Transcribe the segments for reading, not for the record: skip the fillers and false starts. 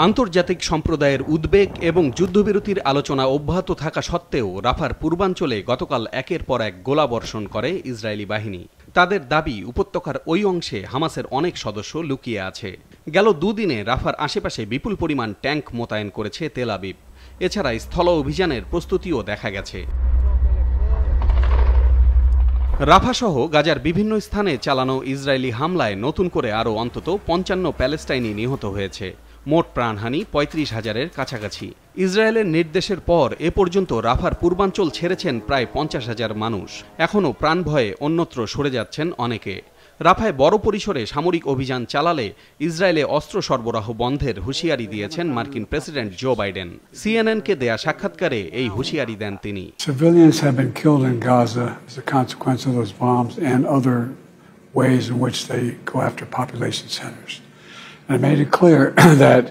আন্তর্জাতিক সম্প্রদায়ের উদ্বেগ এবং যুদ্ধবিরতির আলোচনা অব্যাহত থাকা সত্ত্বেও রাফার পূর্বাঞ্চলে গতকাল একের পর এক গোলাবর্ষণ করে ইসরায়েলি বাহিনী। তাদের দাবি, উপত্যকার ওই অংশে হামাসের অনেক সদস্য লুকিয়ে আছে। গেল দুদিনে রাফার আশেপাশে বিপুল পরিমাণ ট্যাঙ্ক মোতায়েন করেছে তেল আবিব। এছাড়া স্থল অভিযানের প্রস্তুতিও দেখা গেছে। রাফাসহ গাজার বিভিন্ন স্থানে চালানো ইসরায়েলি হামলায় নতুন করে আরও অন্তত ৫৫ প্যালেস্টাইনি নিহত হয়েছে। মোট প্রাণহানি ৩৫,০০০-এর কাছাকাছি। ইসরায়েলের নির্দেশের পর এ পর্যন্ত রাফার পূর্বাঞ্চল ছেড়েছেন প্রায় ৫০,০০০ মানুষ। এখনও প্রাণভয়ে অন্যত্র সরে যাচ্ছেন অনেকে। রাফায় বড় পরিসরে সামরিক অভিযান চালালে ইসরায়েলে অস্ত্র সরবরাহ বন্ধের হুঁশিয়ারি দিয়েছেন মার্কিন প্রেসিডেন্ট জো বাইডেন। সিএনএনকে দেয়া সাক্ষাৎকারে এই হুঁশিয়ারি দেন তিনি। Civilians have been killed in Gaza as a consequence of those bombs and other ways in which they go after population centers. And I made it clear that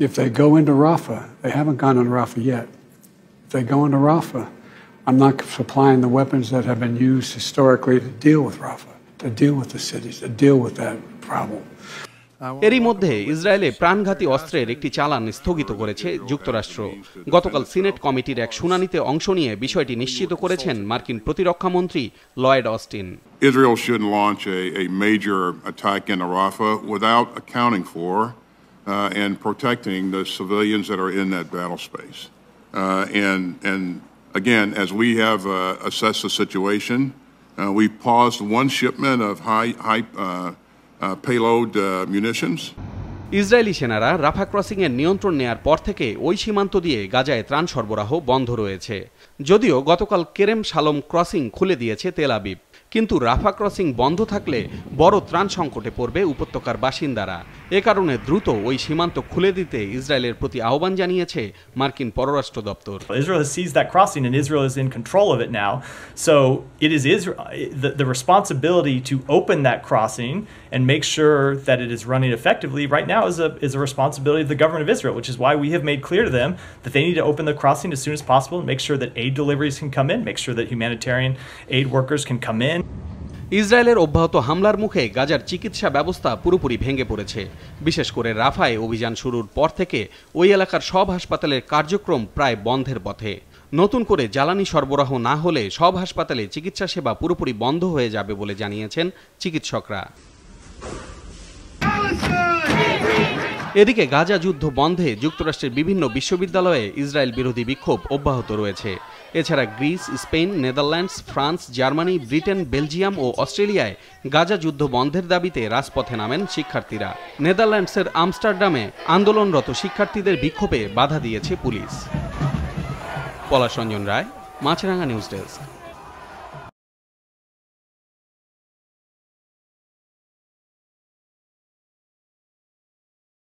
if they go into Rafah, they haven't gone into Rafah yet. If they go into Rafah, I'm not supplying the weapons that have been used historically to deal with Rafah, to deal with the cities, to deal with that problem. এরই মধ্যে ইসরায়েলে প্রাণঘাতী অস্ত্রের একটি চালান স্থগিত করেছে যুক্তরাষ্ট্র। গতকাল সিনেট কমিটির এক শুনানিতে অংশ নিয়ে বিষয়টি নিশ্চিত করেছেন মার্কিন প্রতিরক্ষা মন্ত্রী Lloyd Austin. Israel shouldn't launch a major attack in Rafah without accounting for and protecting the civilians that are in that battle space. And again, as we have assessed the situation, we paused one shipment of high payload munitions. Israeli সেনারা রাফা crossing এর নিয়ন্ত্রণ নেয়ার পর থেকে ওই সীমান্ত দিয়ে গাজায় ত্রাণ সরবরাহ বন্ধ রয়েছে। যদিও গতকাল কেরেম শালোম ক্রসিং খুলে দিয়েছে তেল আবিব, কিন্তু রাফা ক্রসিং বন্ধ থাকলে বড় ত্রাণ সংকটে পড়বে উপত্যকার বাসিন্দারা। এ কারণে দ্রুত ওই সীমান্ত খুলে দিতে ইসরায়েলের প্রতি আহ্বান জানিয়েছে মার্কিন পররাষ্ট্র দপ্তর। Israel has seized that crossing and Israel is in control of it now. So it is the responsibility to open that crossing and make sure that it is running effectively right now is a responsibility of the government of Israel, which is why we have made clear to them that they need to open the crossing as soon as possible and make sure that aid deliveries can come in, make sure that humanitarian aid workers can come in. ইসরায়েলের অব্যাহত হামলার মুখে গাজার চিকিৎসা ব্যবস্থা পুরোপুরি ভেঙে পড়েছে। বিশেষ করে রাফায় অভিযান শুরুর পর থেকে ওই এলাকার সব হাসপাতালের কার্যক্রম প্রায় বন্ধের পথে। নতুন করে জ্বালানি সরবরাহ না হলে সব হাসপাতালে চিকিৎসা সেবা পুরোপুরি বন্ধ হয়ে যাবে বলে জানিয়েছেন চিকিৎসকরা। এদিকে গাজা যুদ্ধ বন্ধে যুক্তরাষ্ট্রের বিভিন্ন বিশ্ববিদ্যালয়ে ইসরায়েল বিরোধী বিক্ষোভ অব্যাহত রয়েছে। এছাড়া Greece, Spain, Netherlands, France, Germany, Britain, Belgium ও অস্ট্রেলিয়ায় গাজা যুদ্ধ বন্ধের দাবিতে রাজপথে নামেন শিক্ষার্থীরা। নেদারল্যান্ডসের আমস্টারডামে আন্দোলনরত শিক্ষার্থীদের বিক্ষোভে বাধা দিয়েছে পুলিশ। পলাশ রঞ্জন রায়, মাছরাঙা নিউজ ডেস্ক।